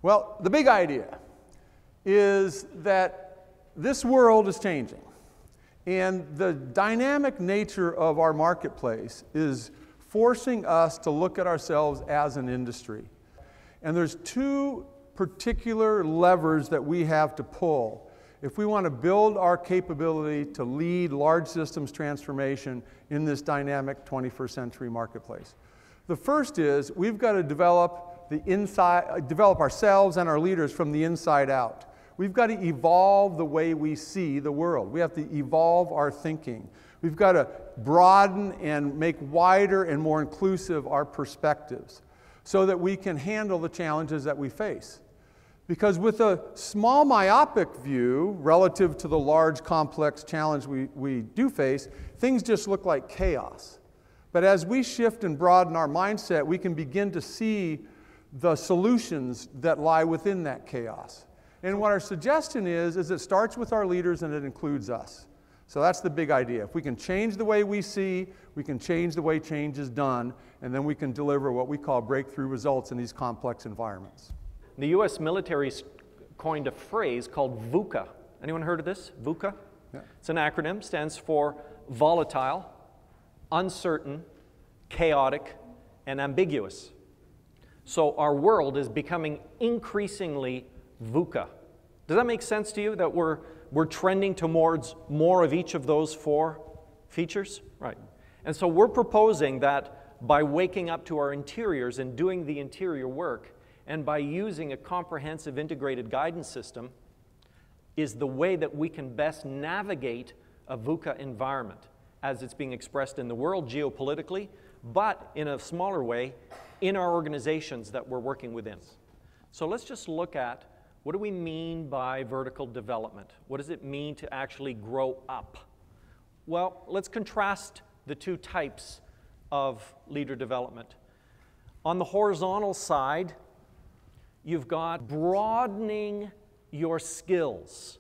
Well, the big idea is that this world is changing. And the dynamic nature of our marketplace is forcing us to look at ourselves as an industry. And there's two particular levers that we have to pull if we want to build our capability to lead large systems transformation in this dynamic 21st century marketplace. The first is we've got to develop ourselves and our leaders from the inside out. We've got to evolve the way we see the world. We have to evolve our thinking. We've got to broaden and make wider and more inclusive our perspectives so that we can handle the challenges that we face. Because with a small myopic view relative to the large complex challenge we do face, things just look like chaos. But as we shift and broaden our mindset, we can begin to see the solutions that lie within that chaos. And what our suggestion is it starts with our leaders and it includes us. So that's the big idea. If we can change the way we see, we can change the way change is done, and then we can deliver what we call breakthrough results in these complex environments. The U.S. military coined a phrase called VUCA. Anyone heard of this? VUCA? Yeah. It's an acronym, stands for volatile, uncertain, chaotic, and ambiguous. So our world is becoming increasingly VUCA. Does that make sense to you, that we're trending towards more of each of those four features? Right. And so we're proposing that by waking up to our interiors and doing the interior work, and by using a comprehensive integrated guidance system, is the way that we can best navigate a VUCA environment as it's being expressed in the world geopolitically, but in a smaller way in our organizations that we're working within. So let's just look at, what do we mean by vertical development? What does it mean to actually grow up? Well, let's contrast the two types of leader development. On the horizontal side, you've got broadening your skills.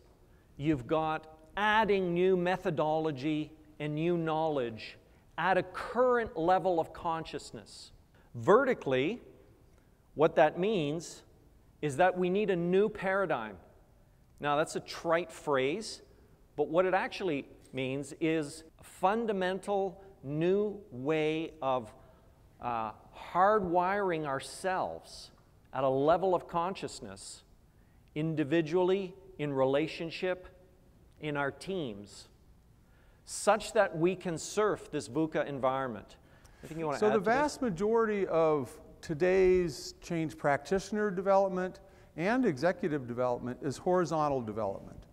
You've got adding new methodology and new knowledge at a current level of consciousness. Vertically, what that means is that we need a new paradigm. Now, that's a trite phrase, but what it actually means is a fundamental new way of hardwiring ourselves at a level of consciousness, individually, in relationship, in our teams, such that we can surf this VUCA environment. I think you want to add to this? So the vast majority of today's change practitioner development and executive development is horizontal development.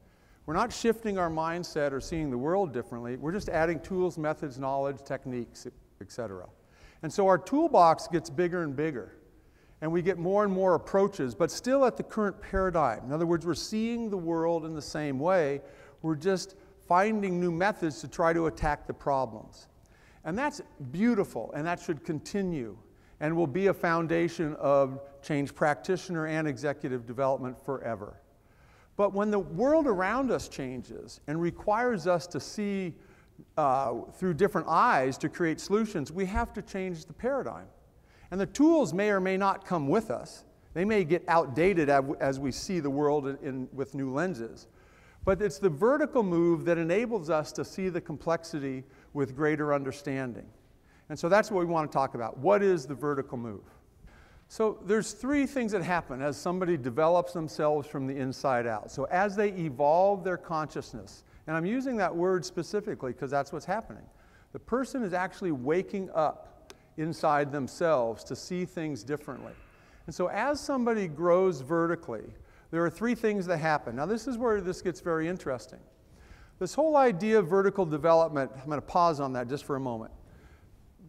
We're not shifting our mindset or seeing the world differently. We're just adding tools, methods, knowledge, techniques, etc. And so our toolbox gets bigger and bigger. And we get more and more approaches, but still at the current paradigm. In other words, we're seeing the world in the same way. We're just finding new methods to try to attack the problems. And that's beautiful, and that should continue, and will be a foundation of change practitioner and executive development forever. But when the world around us changes and requires us to see through different eyes to create solutions, we have to change the paradigm. And the tools may or may not come with us. They may get outdated as we see the world with new lenses. But it's the vertical move that enables us to see the complexity with greater understanding. And so that's what we want to talk about. What is the vertical move? So there's three things that happen as somebody develops themselves from the inside out. So as they evolve their consciousness, and I'm using that word specifically because that's what's happening. The person is actually waking up inside themselves to see things differently. And so as somebody grows vertically, there are three things that happen. Now this is where this gets very interesting. This whole idea of vertical development, I'm going to pause on that just for a moment.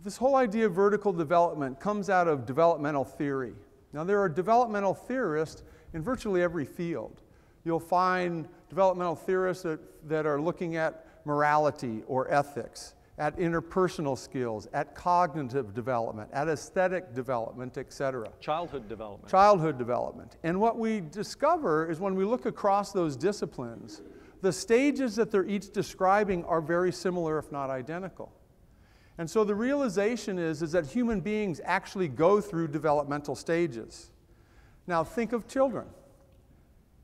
This whole idea of vertical development comes out of developmental theory. Now there are developmental theorists in virtually every field. You'll find developmental theorists that are looking at morality or ethics, at interpersonal skills, at cognitive development, at aesthetic development, etc. Childhood development. Childhood development. And what we discover is when we look across those disciplines, the stages that they're each describing are very similar, if not identical. And so the realization is that human beings actually go through developmental stages. Now think of children.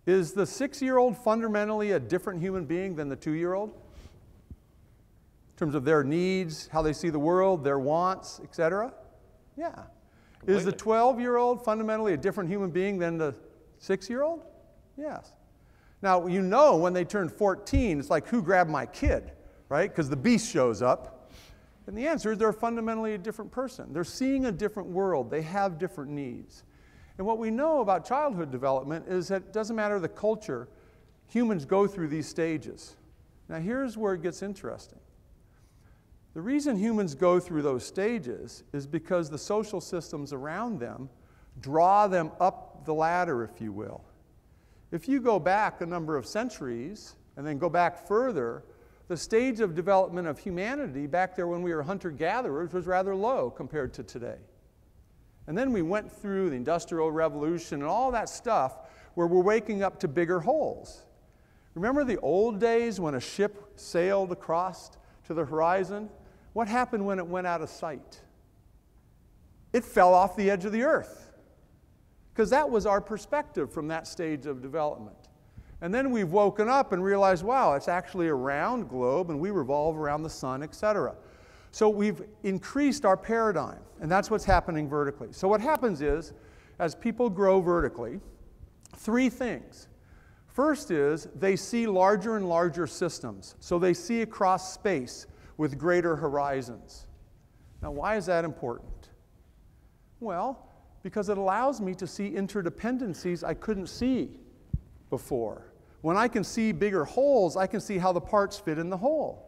Is the 6-year-old fundamentally a different human being than the 2-year-old? In terms of their needs, how they see the world, their wants, etc.? Yeah. Completely. Is the 12-year-old fundamentally a different human being than the 6-year-old? Yes. Now, you know when they turn 14, it's like, who grabbed my kid, right? Because the beast shows up. And the answer is they're fundamentally a different person. They're seeing a different world. They have different needs. And what we know about childhood development is that it doesn't matter the culture, humans go through these stages. Now, here's where it gets interesting. The reason humans go through those stages is because the social systems around them draw them up the ladder, if you will. If you go back a number of centuries and then go back further, the stage of development of humanity back there when we were hunter-gatherers was rather low compared to today. And then we went through the Industrial Revolution and all that stuff where we're waking up to bigger holes. Remember the old days when a ship sailed across to the horizon? What happened when it went out of sight? It fell off the edge of the earth. Because that was our perspective from that stage of development. And then we've woken up and realized, wow, it's actually a round globe and we revolve around the sun, etc. So we've increased our paradigm, and that's what's happening vertically. So what happens is, as people grow vertically, 3 things. First is they see larger and larger systems. So they see across space with greater horizons. Now, why is that important? Well, because it allows me to see interdependencies I couldn't see before. When I can see bigger holes, I can see how the parts fit in the whole.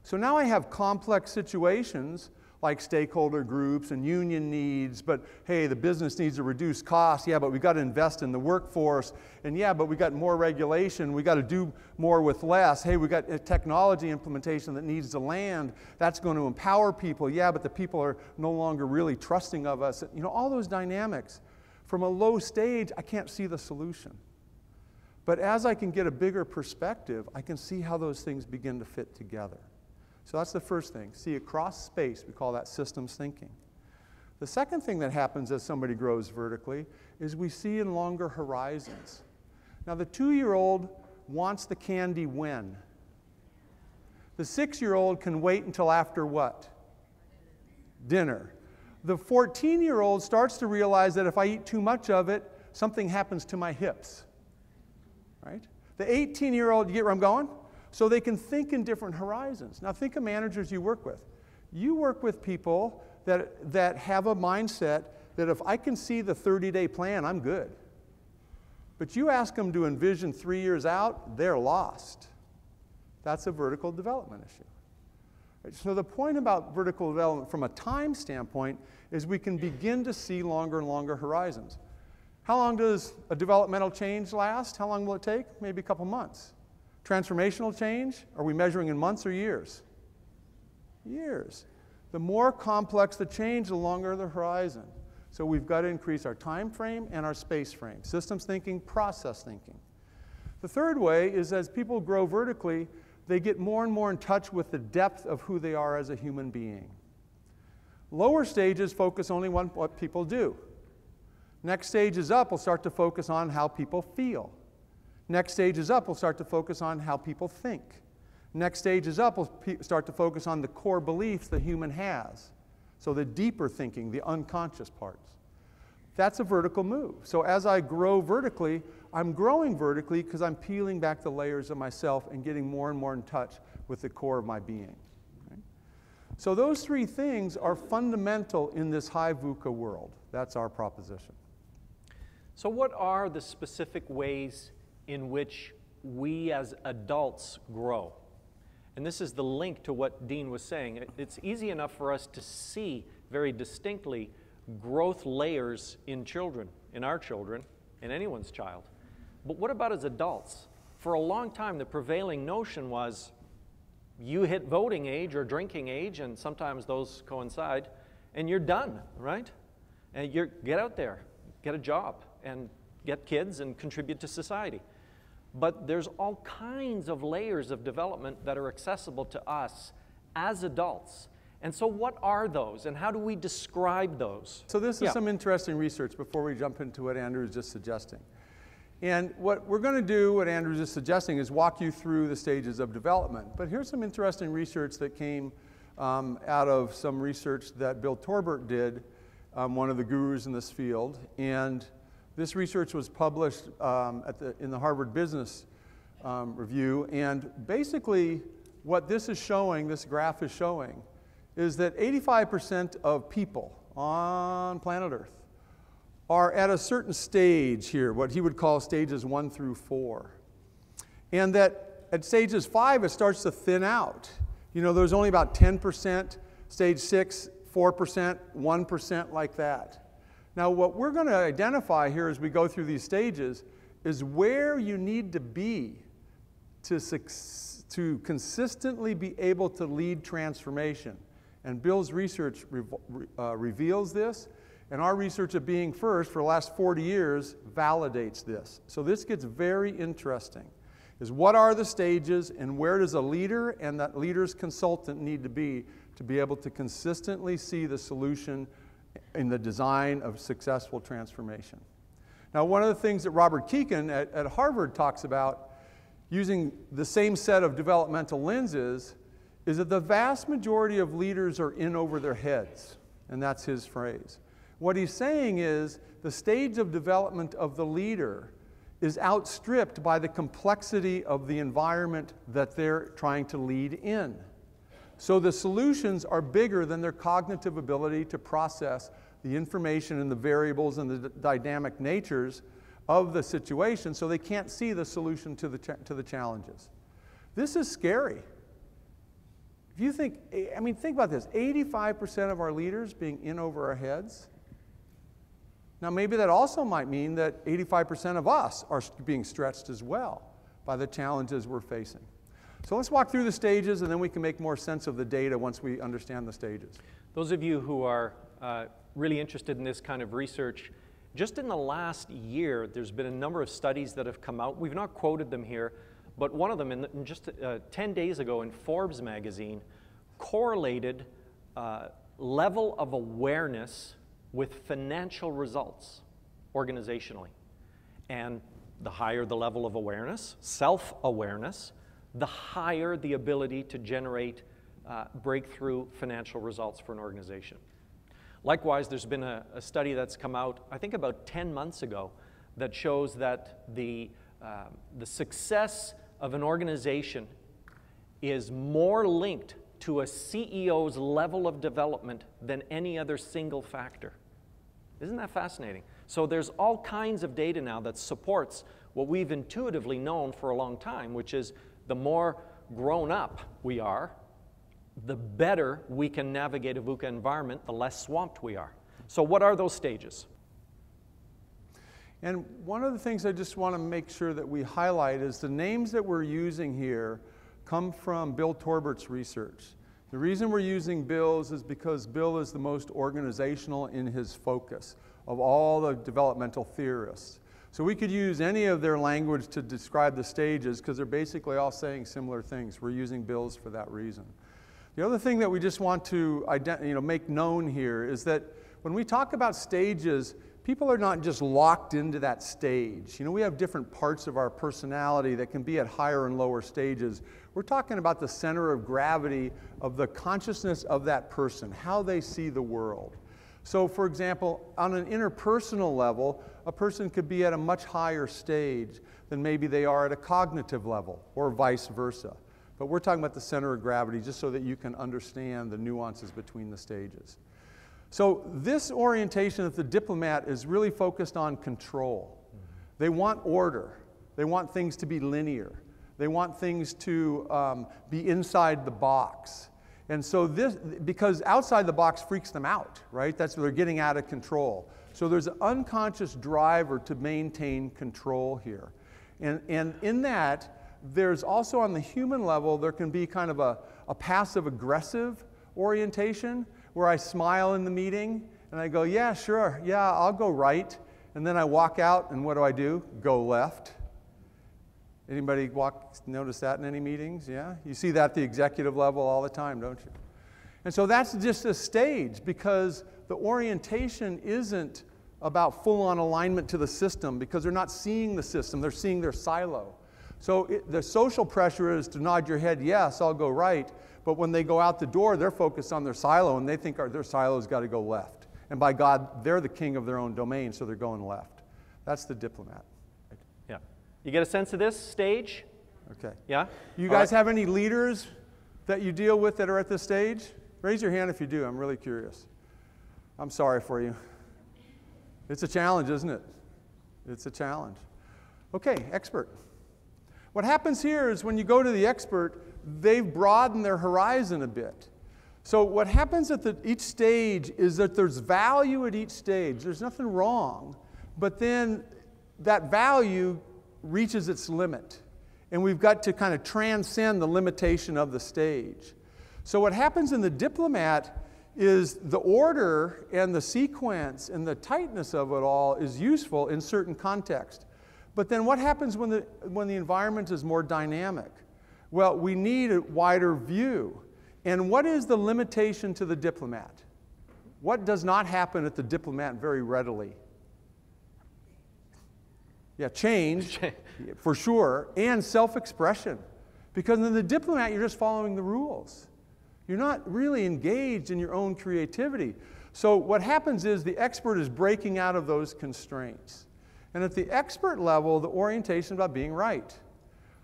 So now I have complex situations like stakeholder groups and union needs, but hey, the business needs to reduce costs, yeah, but we've got to invest in the workforce, and yeah, but we got more regulation, we got to do more with less, hey, we got a technology implementation that needs to land, that's going to empower people, yeah, but the people are no longer really trusting of us, you know, all those dynamics. From a low stage, I can't see the solution. But as I can get a bigger perspective, I can see how those things begin to fit together. So that's the first thing. See across space, we call that systems thinking. The second thing that happens as somebody grows vertically is we see in longer horizons. Now the 2-year-old wants the candy when? The 6-year-old can wait until after what? Dinner. The 14-year-old starts to realize that if I eat too much of it, something happens to my hips. Right? The 18-year-old, you get where I'm going? So they can think in different horizons. Now think of managers you work with. You work with people that have a mindset that if I can see the 30-day plan, I'm good. But you ask them to envision 3 years out, they're lost. That's a vertical development issue. So the point about vertical development from a time standpoint is we can begin to see longer and longer horizons. How long does a developmental change last? How long will it take? Maybe a couple months. Transformational change, are we measuring in months or years? Years. The more complex the change, the longer the horizon. So we've got to increase our time frame and our space frame. Systems thinking, process thinking. The third way is as people grow vertically, they get more and more in touch with the depth of who they are as a human being. Lower stages focus only on what people do. Next stage is up, we'll start to focus on how people feel. Next stage is up, we'll start to focus on how people think. Next stage is up, we'll start to focus on the core beliefs the human has. So the deeper thinking, the unconscious parts. That's a vertical move. So as I grow vertically, I'm growing vertically because I'm peeling back the layers of myself and getting more and more in touch with the core of my being. Right? So those 3 things are fundamental in this high VUCA world. That's our proposition. So what are the specific ways in which we as adults grow? And this is the link to what Dean was saying. It's easy enough for us to see very distinctly growth layers in children, in our children, in anyone's child. But what about as adults? For a long time, the prevailing notion was you hit voting age or drinking age, and sometimes those coincide, and you're done, right? And get out there, get a job, and get kids and contribute to society. But there's all kinds of layers of development that are accessible to us as adults. And so what are those, and how do we describe those? So this is some interesting research before we jump into what Andrew is just suggesting. And what we're going to do, what Andrew is just suggesting, is walk you through the stages of development. But here's some interesting research that came out of some research that Bill Torbert did, one of the gurus in this field. And this research was published in the Harvard Business Review. And basically, what this is showing, this graph is showing, is that 85% of people on planet Earth are at a certain stage here, what he would call stages 1 through 4. And that at stages 5, it starts to thin out. You know, there's only about 10%, stage 6, 4%, 1%, like that. Now, what we're going to identify here as we go through these stages is where you need to be to consistently be able to lead transformation. And Bill's research reveals this, and our research at Being First for the last 40 years validates this. So this gets very interesting, is what are the stages and where does a leader and that leader's consultant need to be able to consistently see the solution in the design of successful transformation. Now, one of the things that Robert Keegan at Harvard talks about, using the same set of developmental lenses, is that the vast majority of leaders are in over their heads, and that's his phrase. What he's saying is the stage of development of the leader is outstripped by the complexity of the environment that they're trying to lead in. So the solutions are bigger than their cognitive ability to process the information and the variables and the dynamic natures of the situation, so they can't see the solution to the challenges. This is scary. If you think, I mean, think about this, 85% of our leaders being in over our heads. Now, maybe that also might mean that 85% of us are being stretched as well by the challenges we're facing. So let's walk through the stages, and then we can make more sense of the data once we understand the stages. Those of you who are really interested in this kind of research, just in the last year, there's been a number of studies that have come out. We've not quoted them here, but one of them, in just 10 days ago in Forbes magazine, correlated level of awareness with financial results organizationally. And the higher the level of awareness, self-awareness, the higher the ability to generate breakthrough financial results for an organization. Likewise, there's been a study that's come out, I think about 10 months ago, that shows that the success of an organization is more linked to a CEO's level of development than any other single factor. Isn't that fascinating? So there's all kinds of data now that supports what we've intuitively known for a long time, which is the more grown up we are, the better we can navigate a VUCA environment, the less swamped we are. So what are those stages? And one of the things I just want to make sure that we highlight is the names that we're using here come from Bill Torbert's research. The reason we're using Bill's is because Bill is the most organizational in his focus of all the developmental theorists. So we could use any of their language to describe the stages because they're basically all saying similar things. We're using Bill's for that reason. The other thing that we just want to make known here is that when we talk about stages, people are not just locked into that stage. You know, we have different parts of our personality that can be at higher and lower stages. We're talking about the center of gravity of the consciousness of that person, how they see the world. So, for example, on an interpersonal level, a person could be at a much higher stage than maybe they are at a cognitive level, or vice versa. But we're talking about the center of gravity just so that you can understand the nuances between the stages. So this orientation of the diplomat is really focused on control. They want order. They want things to be linear. They want things to be inside the box. And so this, because outside the box freaks them out, right? That's where they're getting out of control. So there's an unconscious driver to maintain control here. And in that, there's also on the human level, there can be kind of a passive-aggressive orientation where I smile in the meeting and I go, yeah, sure, yeah, I'll go right. And then I walk out and what do? Go left. Anybody notice that in any meetings? Yeah? You see that at the executive level all the time, don't you? And so that's just a stage, because the orientation isn't about full-on alignment to the system, because they're not seeing the system, they're seeing their silo. So the social pressure is to nod your head, yes, I'll go right, but when they go out the door, they're focused on their silo, and they think their silo's got to go left. And by God, they're the king of their own domain, so they're going left. That's the diplomat. Yeah. You get a sense of this stage? Okay. Yeah? You guys have any leaders that you deal with that are at this stage? Raise your hand if you do. I'm really curious. I'm sorry for you. It's a challenge, isn't it? It's a challenge. Okay, expert. What happens here is when you go to the expert, they've broadened their horizon a bit. So what happens at each stage is that there's value at each stage. There's nothing wrong, but then that value reaches its limit. And we've got to kind of transcend the limitation of the stage. So what happens in the diplomat is the order and the sequence and the tightness of it all is useful in certain contexts. But then what happens when the environment is more dynamic? Well, we need a wider view. And what is the limitation to the diplomat? What does not happen at the diplomat very readily? Yeah, change, for sure, and self-expression. Because in the diplomat, you're just following the rules. You're not really engaged in your own creativity. So what happens is the expert is breaking out of those constraints. And at the expert level, the orientation is about being right.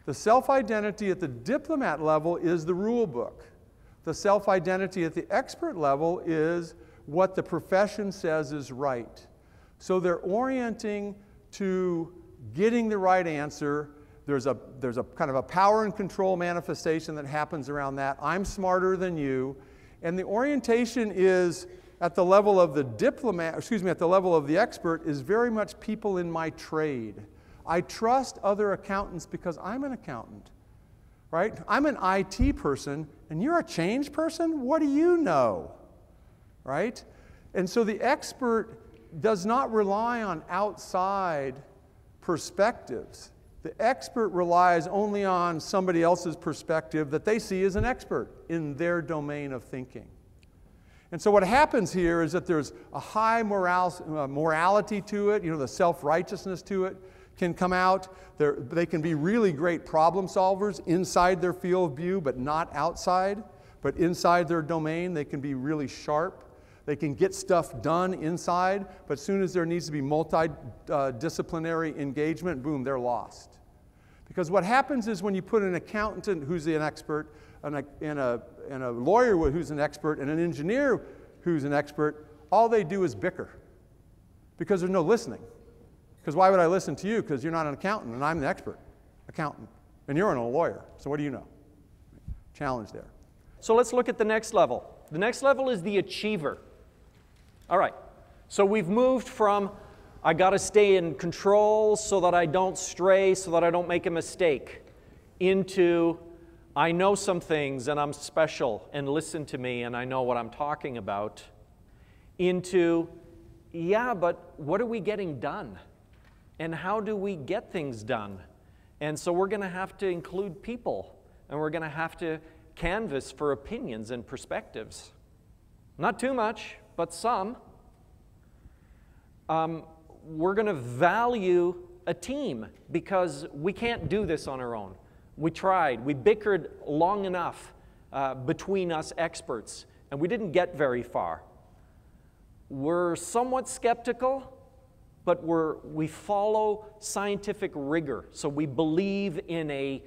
The self-identity at the diplomat level is the rule book. The self-identity at the expert level is what the profession says is right. So they're orienting to getting the right answer. There's a kind of a power and control manifestation that happens around that. I'm smarter than you. And the orientation is at the level of the diplomat, at the level of the expert, is very much people in my trade. I trust other accountants because I'm an accountant, right? I'm an IT person, and you're a change person? What do you know, right? And so the expert does not rely on outside perspectives. The expert relies only on somebody else's perspective that they see as an expert in their domain of thinking. And so what happens here is that there's a high morality to it, the self-righteousness to it can come out. They can be really great problem solvers inside their field of view, but not outside. But inside their domain, they can be really sharp. They can get stuff done inside, but as soon as there needs to be multidisciplinary engagement, boom, they're lost. Because what happens is when you put an accountant who's an expert, and a lawyer who's an expert, and an engineer who's an expert, all they do is bicker. Because there's no listening. Because why would I listen to you? Because you're not an accountant, and I'm the expert accountant. And you're a lawyer, so what do you know? Challenge there. So let's look at the next level. The next level is the achiever. All right, so we've moved from I got to stay in control so that I don't stray, so that I don't make a mistake, into I know some things and I'm special and listen to me and I know what I'm talking about, into yeah, but what are we getting done? And how do we get things done? And so we're going to have to include people, and we're going to have to canvas for opinions and perspectives. Not too much, but some. We're going to value a team because we can't do this on our own. We tried. We bickered long enough between us experts, and we didn't get very far. We're somewhat skeptical, but we follow scientific rigor. So we believe in a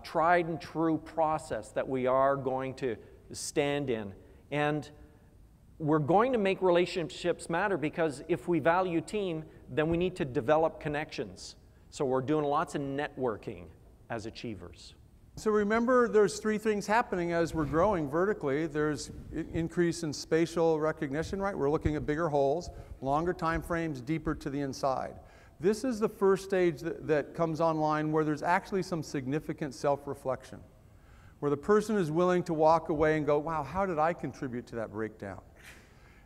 tried and true process that we are going to stand in. And we're going to make relationships matter because if we value team, then we need to develop connections. So we're doing lots of networking as achievers. So remember, there's three things happening as we're growing vertically. There's increase in spatial recognition, right? We're looking at bigger holes, longer time frames, deeper to the inside. This is the first stage that comes online where there's actually some significant self-reflection, where the person is willing to walk away and go, wow, how did I contribute to that breakdown?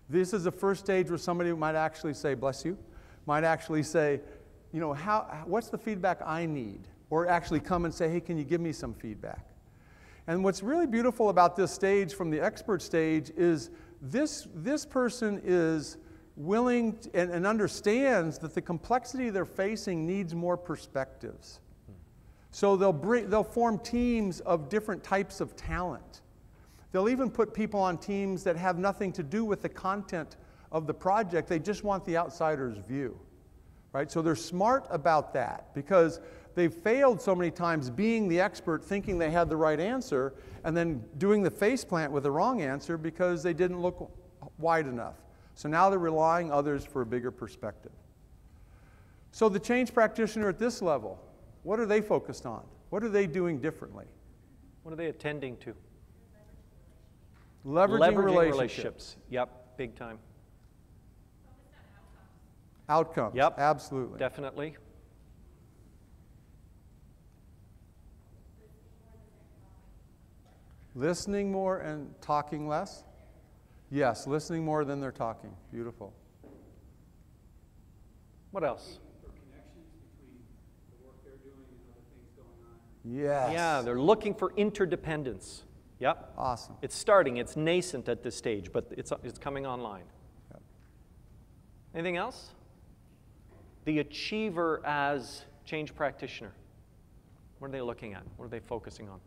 This is the first stage where somebody might actually say, bless you, might actually say, what's the feedback I need? Or actually come and say, hey, can you give me some feedback? And what's really beautiful about this stage from the expert stage is this person is willing and understands that the complexity they're facing needs more perspectives. So they'll form teams of different types of talent. They'll even put people on teams that have nothing to do with the content of the project. They just want the outsider's view, right? So they're smart about that because they've failed so many times being the expert, thinking they had the right answer, and then doing the faceplant with the wrong answer because they didn't look wide enough. So now they're relying on others for a bigger perspective. So the change practitioner at this level, what are they focused on? What are they doing differently? What are they attending to? Leveraging relationships. Yep, big time. Outcomes. Yep. Absolutely. Definitely. Listening more and talking less? Yes, listening more than they're talking. Beautiful. What else? Yes. Yeah, they're looking for interdependence. Yep. Awesome. It's starting. It's nascent at this stage, but it's coming online. Yep. Anything else? The achiever as change practitioner. What are they looking at? What are they focusing on?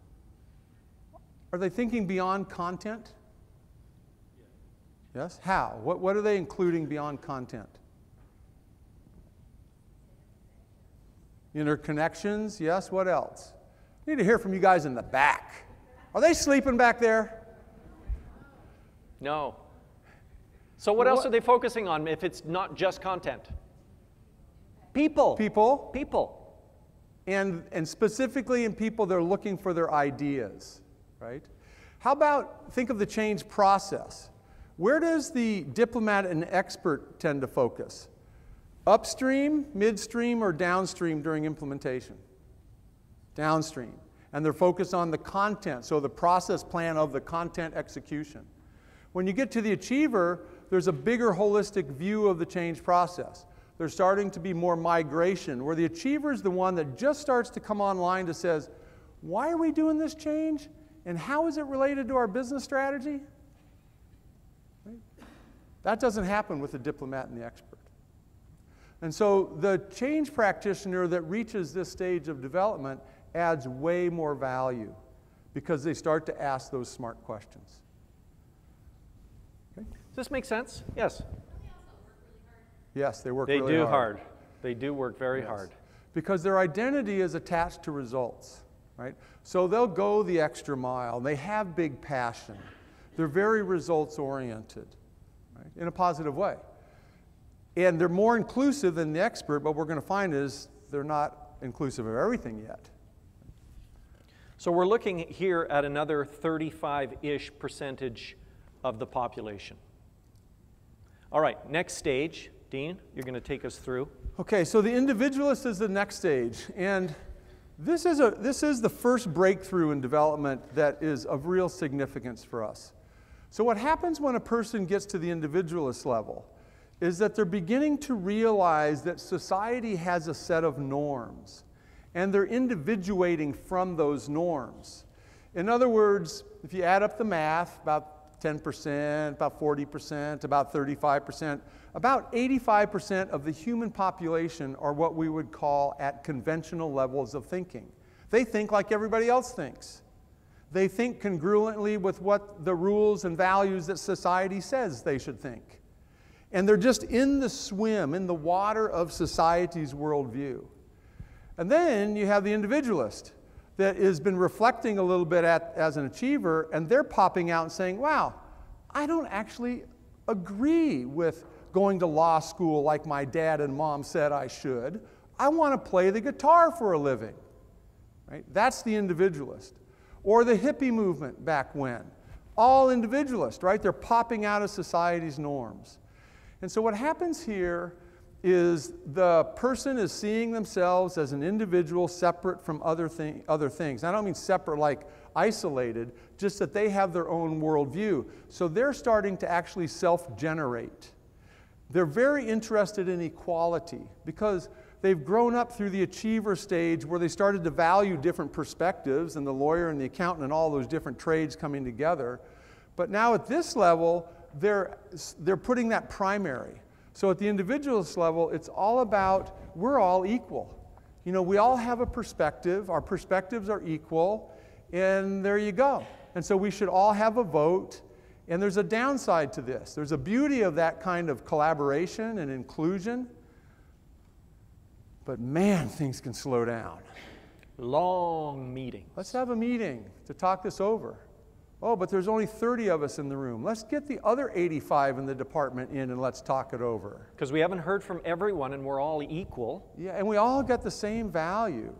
Are they thinking beyond content? Yes. How? What are they including beyond content? Interconnections. Yes. What else? I need to hear from you guys in the back. Are they sleeping back there? No. So what else are they focusing on if it's not just content? People. People. People. And specifically in people, they're looking for their ideas, right? How about, think of the change process. Where does the diplomat and expert tend to focus? Upstream, midstream, or downstream during implementation? Downstream. And they're focused on the content, so the process plan of the content execution. When you get to the achiever, there's a bigger holistic view of the change process. There's starting to be more migration, where the achiever is the one that just starts to come online to says, why are we doing this change? And how is it related to our business strategy? Right? That doesn't happen with the diplomat and the expert. And so the change practitioner that reaches this stage of development adds way more value because they start to ask those smart questions. Okay? Does this make sense? Yes. Yes, they work They really do hard. hard. They do work very Yes. hard. Because their identity is attached to results, right? So they'll go the extra mile. They have big passion. They're very results oriented, right? In a positive way. And they're more inclusive than the expert, but what we're going to find is they're not inclusive of everything yet. So we're looking here at another 35-ish% of the population. All right, next stage. Dean, you're going to take us through. Okay, so the individualist is the next stage. And this is the first breakthrough in development that is of real significance for us. So what happens when a person gets to the individualist level is that they're beginning to realize that society has a set of norms, and they're individuating from those norms. In other words, if you add up the math, about 10%, about 40%, about 35%, about 85% of the human population are what we would call at conventional levels of thinking. They think like everybody else thinks. They think congruently with what the rules and values that society says they should think. And they're just in the swim, in the water of society's worldview. And then you have the individualist that has been reflecting a little bit as an achiever, and they're popping out and saying, wow, I don't actually agree with going to law school like my dad and mom said I should. I want to play the guitar for a living. Right? That's the individualist. Or the hippie movement back when. All individualist, right? They're popping out of society's norms. And so what happens here is the person is seeing themselves as an individual separate from other things. I don't mean separate like isolated, just that they have their own worldview. So they're starting to actually self-generate. They're very interested in equality because they've grown up through the achiever stage where they started to value different perspectives and the lawyer and the accountant and all those different trades coming together. But now at this level, they're putting that primary. So at the individualist level, it's all about we're all equal. You know, we all have a perspective. Our perspectives are equal, and there you go. And so we should all have a vote. And there's a downside to this. There's a beauty of that kind of collaboration and inclusion. But man, things can slow down. Long meetings. Let's have a meeting to talk this over. Oh, but there's only 30 of us in the room. Let's get the other 85 in the department in and let's talk it over. Because we haven't heard from everyone and we're all equal. Yeah, and we all get the same value.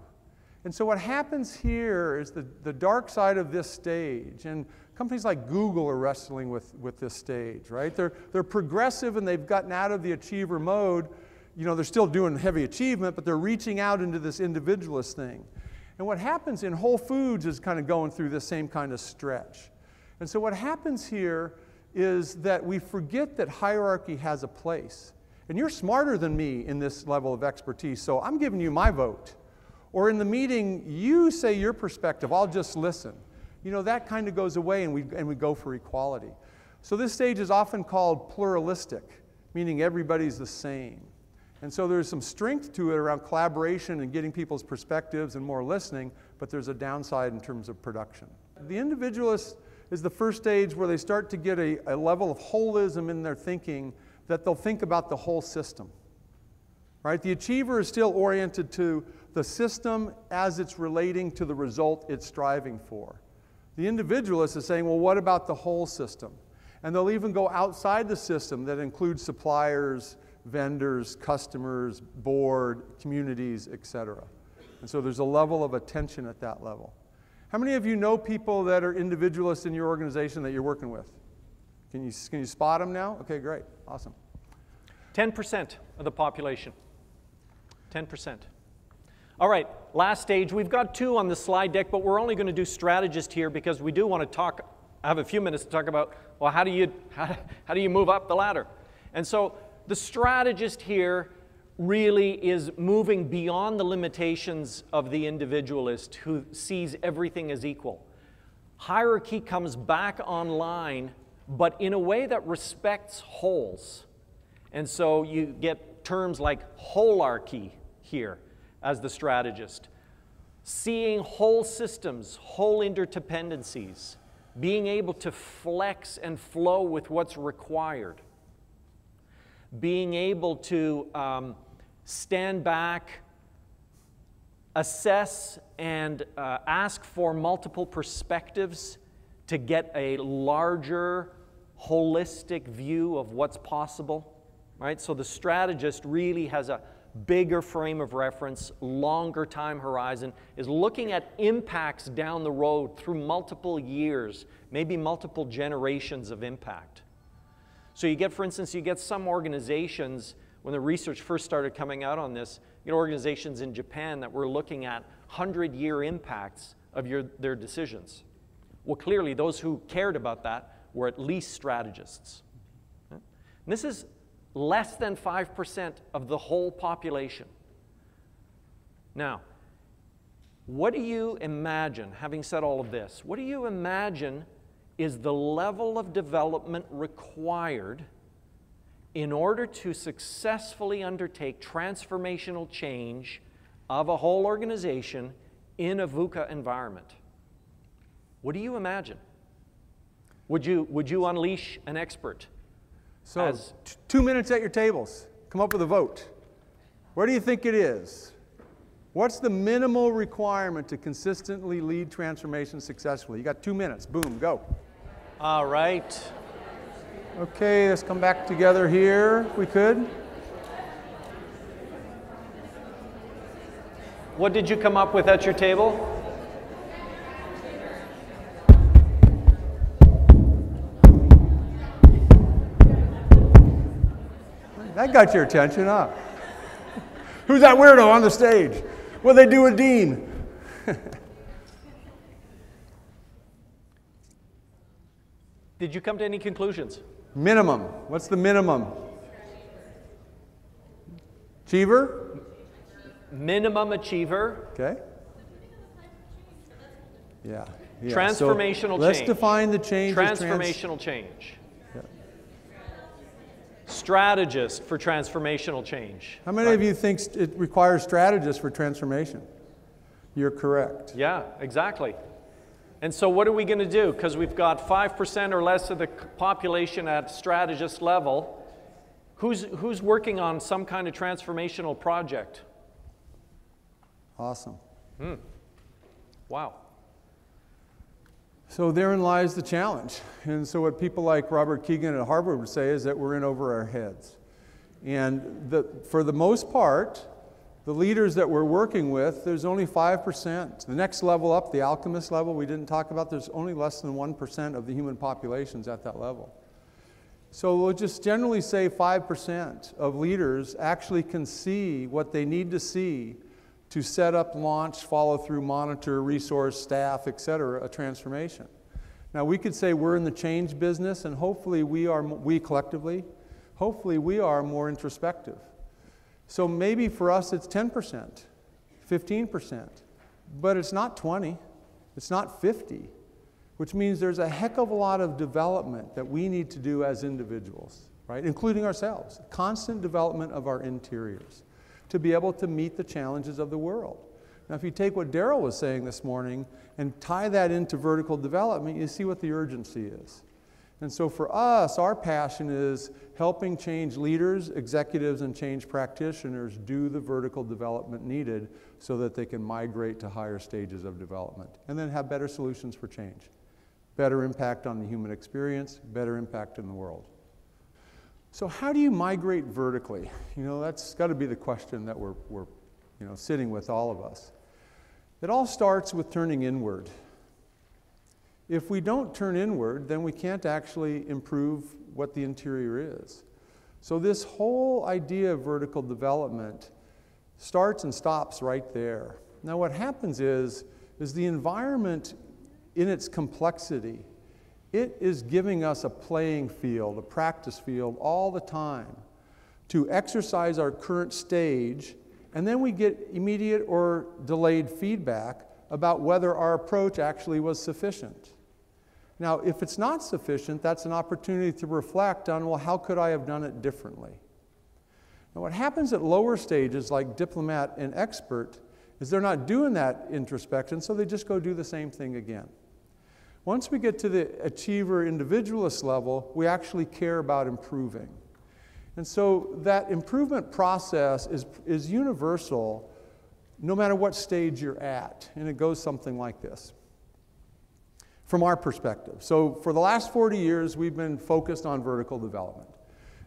And so what happens here is the dark side of this stage. And companies like Google are wrestling with this stage, right? They're progressive and they've gotten out of the achiever mode. You know, they're still doing heavy achievement, but they're reaching out into this individualist thing. And what happens in Whole Foods is kind of going through this same kind of stretch. And so what happens here is that we forget that hierarchy has a place. And you're smarter than me in this level of expertise, so I'm giving you my vote. Or in the meeting, you say your perspective, I'll just listen. You know, that kind of goes away and we go for equality. So this stage is often called pluralistic, meaning everybody's the same. And so there's some strength to it around collaboration and getting people's perspectives and more listening, but there's a downside in terms of production. The individualist is the first stage where they start to get a level of holism in their thinking that they'll think about the whole system. Right? The achiever is still oriented to the system as it's relating to the result it's striving for. The individualist is saying, well, what about the whole system? And they'll even go outside the system that includes suppliers, vendors, customers, board, communities, etc. And so there's a level of attention at that level. How many of you know people that are individualists in your organization that you're working with? Can you spot them now? Okay, great. Awesome. 10% of the population. 10%. All right, last stage. We've got 2 on the slide deck, but we're only going to do strategist here because we do want to talk, have a few minutes to talk about, well, how do you move up the ladder? And so the strategist here really is moving beyond the limitations of the individualist who sees everything as equal. Hierarchy comes back online, but in a way that respects wholes. And so you get terms like holarchy here as the strategist. Seeing whole systems, whole interdependencies, being able to flex and flow with what's required. Being able to stand back, assess, and ask for multiple perspectives to get a larger, holistic view of what's possible. Right? So the strategist really has a bigger frame of reference, longer time horizon, is looking at impacts down the road through multiple years, maybe multiple generations of impact. So you get, for instance, you get some organizations, when the research first started coming out on this, you get organizations in Japan that were looking at 100-year impacts of their decisions. Well, clearly, those who cared about that were at least strategists. And this is less than 5% of the whole population. Now, what do you imagine, having said all of this, what do you imagine is the level of development required in order to successfully undertake transformational change of a whole organization in a VUCA environment? What do you imagine? Would you unleash an expert? So, 2 minutes at your tables. Come up with a vote. Where do you think it is? What's the minimal requirement to consistently lead transformation successfully? You got 2 minutes. Boom, go. All right. Okay, let's come back together here, if we could. What did you come up with at your table? That got your attention, huh? Who's that weirdo on the stage? What'd they do with Dean? Did you come to any conclusions? Minimum. What's the minimum? Achiever? Minimum achiever. Okay? Yeah. Transformational change. Let's define the change. Transformational change. Strategist for transformational change. How many of you think it requires strategists for transformation? You're correct. Yeah, exactly. And so what are we going to do? Because we've got 5% or less of the population at strategist level. Who's working on some kind of transformational project? Awesome. Wow. So therein lies the challenge. And so what people like Robert Keegan at Harvard would say is that we're in over our heads. And for the most part, the leaders that we're working with, there's only 5%. The next level up, the alchemist level, we didn't talk about, there's only less than 1% of the human populations at that level. So we'll just generally say 5% of leaders actually can see what they need to see to set up, launch, follow through, monitor, resource, staff, et cetera, a transformation. Now we could say we're in the change business, and hopefully we collectively, hopefully we are more introspective. So maybe for us it's 10%, 15%, but it's not 20, it's not 50, which means there's a heck of a lot of development that we need to do as individuals, right? Including ourselves, constant development of our interiors to be able to meet the challenges of the world. Now if you take what Daryl was saying this morning and tie that into vertical development, you see what the urgency is. And so for us, our passion is helping change leaders, executives, and change practitioners do the vertical development needed so that they can migrate to higher stages of development and then have better solutions for change. Better impact on the human experience, better impact in the world. So how do you migrate vertically? You know, that's got to be the question that we're sitting with all of us. It all starts with turning inward. If we don't turn inward, then we can't actually improve what the interior is. So this whole idea of vertical development starts and stops right there. Now what happens is the environment in its complexity, it is giving us a playing field, a practice field all the time to exercise our current stage, and then we get immediate or delayed feedback about whether our approach actually was sufficient. Now, if it's not sufficient, that's an opportunity to reflect on, well, how could I have done it differently? Now, what happens at lower stages, like diplomat and expert, is they're not doing that introspection, so they just go do the same thing again. Once we get to the achiever individualist level, we actually care about improving. And so that improvement process is universal no matter what stage you're at, and it goes something like this. From our perspective. So for the last 40 years, we've been focused on vertical development.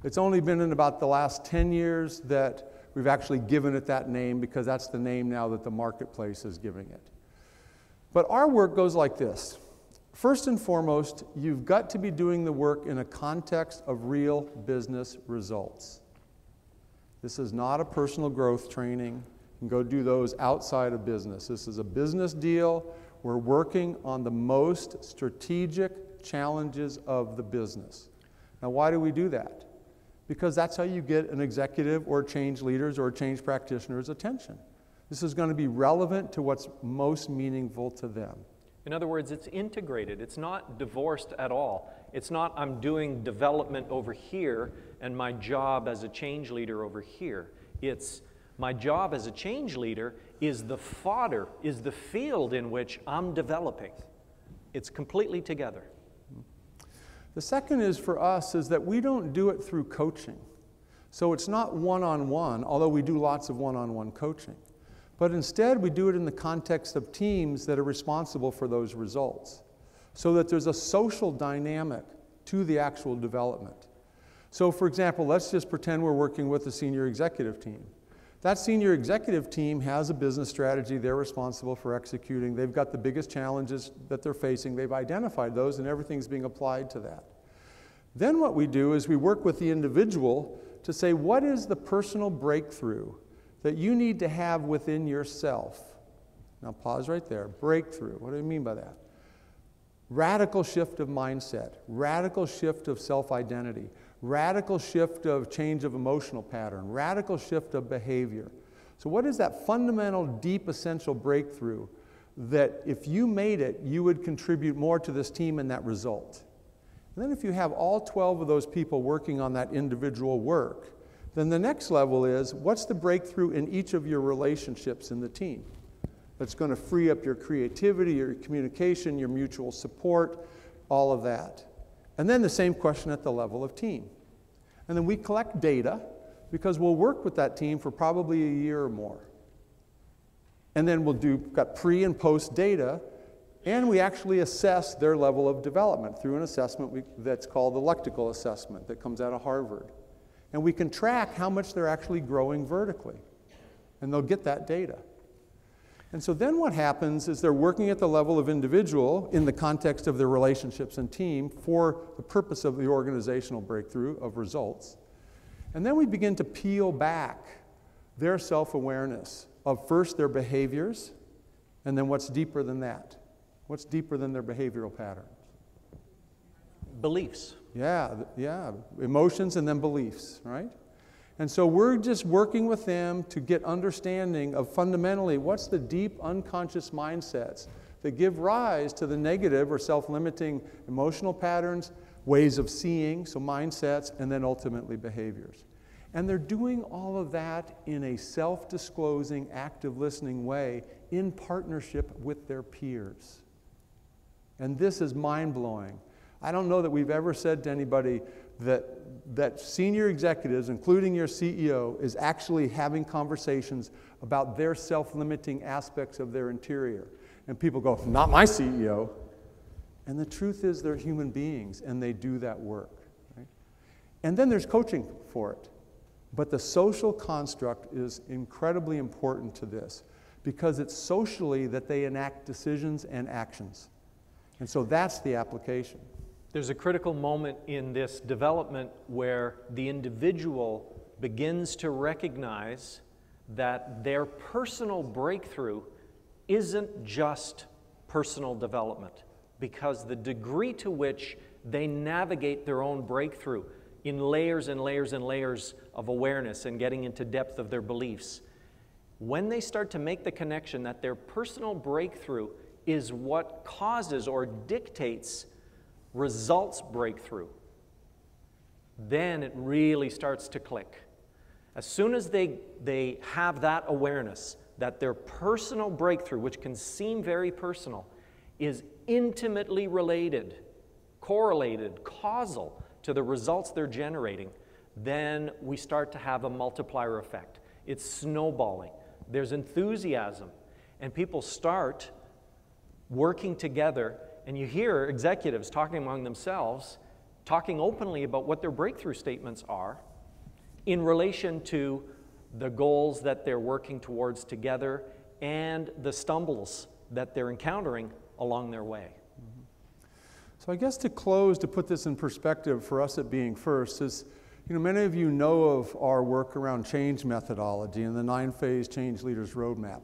It's only been in about the last 10 years that we've actually given it that name because that's the name now that the marketplace is giving it. But our work goes like this. First and foremost, you've got to be doing the work in a context of real business results. This is not a personal growth training. You can go do those outside of business. This is a business deal. We're working on the most strategic challenges of the business. Now, why do we do that? Because that's how you get an executive or change leaders or change practitioners' attention. This is going to be relevant to what's most meaningful to them. In other words, it's integrated. It's not divorced at all. It's not I'm doing development over here and my job as a change leader over here. It's my job as a change leader is the fodder, is the field in which I'm developing. It's completely together. The second is for us is that we don't do it through coaching. So it's not one-on-one, although we do lots of one-on-one coaching. But instead we do it in the context of teams that are responsible for those results, so that there's a social dynamic to the actual development. So for example, let's just pretend we're working with a senior executive team. That senior executive team has a business strategy they're responsible for executing. They've got the biggest challenges that they're facing. They've identified those and everything's being applied to that. Then what we do is we work with the individual to say, what is the personal breakthrough that you need to have within yourself? Now pause right there. Breakthrough. What do I mean by that? Radical shift of mindset, radical shift of self-identity, radical shift of change of emotional pattern, radical shift of behavior. So what is that fundamental, deep, essential breakthrough that if you made it, you would contribute more to this team and that result? And then if you have all 12 of those people working on that individual work, then the next level is, what's the breakthrough in each of your relationships in the team that's going to free up your creativity, your communication, your mutual support, all of that? And then the same question at the level of team. And then we collect data, because we'll work with that team for probably a year or more. And then got pre and post data, and we actually assess their level of development through an assessment that's called the lectical assessment that comes out of Harvard. And we can track how much they're actually growing vertically. And they'll get that data. And so then what happens is they're working at the level of individual in the context of their relationships and team for the purpose of the organizational breakthrough of results. And then we begin to peel back their self-awareness of first their behaviors, and then what's deeper than that? What's deeper than their behavioral patterns? Beliefs. Yeah, emotions and then beliefs, right? And so we're just working with them to get understanding of fundamentally what's the deep unconscious mindsets that give rise to the negative or self-limiting emotional patterns, ways of seeing, so mindsets, and then ultimately behaviors. And they're doing all of that in a self-disclosing, active listening way in partnership with their peers. And this is mind-blowing. I don't know that we've ever said to anybody that senior executives, including your CEO, is actually having conversations about their self-limiting aspects of their interior. And people go, not my CEO. And the truth is they're human beings, and they do that work. Right? And then there's coaching for it. But the social construct is incredibly important to this, because it's socially that they enact decisions and actions. And so that's the application. There's a critical moment in this development where the individual begins to recognize that their personal breakthrough isn't just personal development, because the degree to which they navigate their own breakthrough in layers and layers and layers of awareness and getting into depth of their beliefs, when they start to make the connection that their personal breakthrough is what causes or dictates results breakthrough, then it really starts to click. As soon as they have that awareness that their personal breakthrough, which can seem very personal, is intimately related, correlated, causal to the results they're generating, then we start to have a multiplier effect. It's snowballing. There's enthusiasm, and people start working together. And you hear executives talking among themselves, talking openly about what their breakthrough statements are in relation to the goals that they're working towards together and the stumbles that they're encountering along their way. So I guess to close, to put this in perspective for us at Being First is, many of you know of our work around change methodology and the 9-phase Change Leaders Roadmap.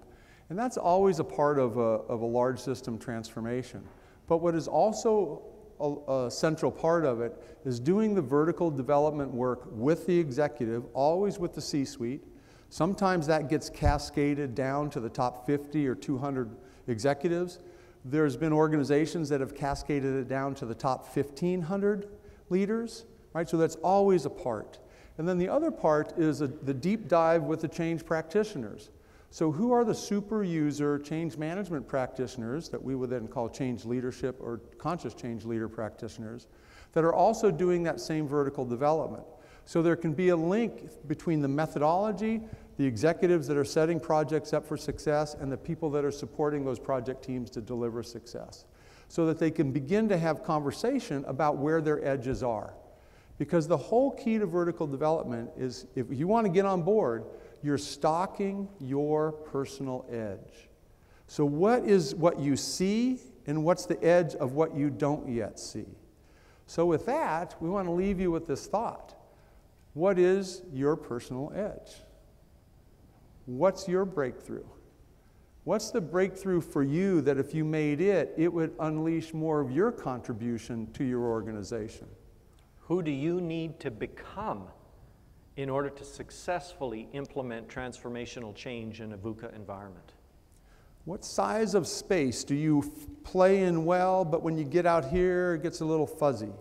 And that's always a part of a large system transformation. But what is also a central part of it is doing the vertical development work with the executive, always with the C-suite. Sometimes that gets cascaded down to the top 50 or 200 executives. There's been organizations that have cascaded it down to the top 1,500 leaders, right? So that's always a part. And then the other part is the deep dive with the change practitioners. So who are the super user change management practitioners that we would then call change leadership or conscious change leader practitioners that are also doing that same vertical development? So there can be a link between the methodology, the executives that are setting projects up for success, and the people that are supporting those project teams to deliver success, so that they can begin to have conversation about where their edges are. Because the whole key to vertical development is, if you want to get on board, you're stalking your personal edge. So what is what you see, and what's the edge of what you don't yet see? So with that, we want to leave you with this thought. What is your personal edge? What's your breakthrough? What's the breakthrough for you that if you made it, it would unleash more of your contribution to your organization? Who do you need to become in order to successfully implement transformational change in a VUCA environment? What size of space do you play in well, but when you get out here, it gets a little fuzzy?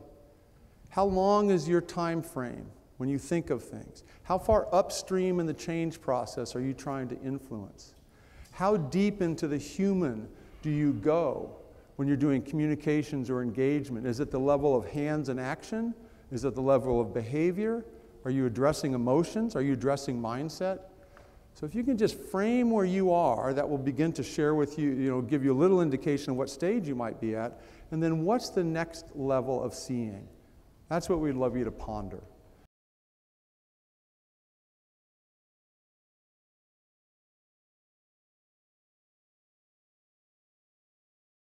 How long is your time frame when you think of things? How far upstream in the change process are you trying to influence? How deep into the human do you go when you're doing communications or engagement? Is it the level of hands and action? Is it the level of behavior? Are you addressing emotions? Are you addressing mindset? So if you can just frame where you are, that will begin to share with you, give you a little indication of what stage you might be at, and then what's the next level of seeing? That's what we'd love you to ponder.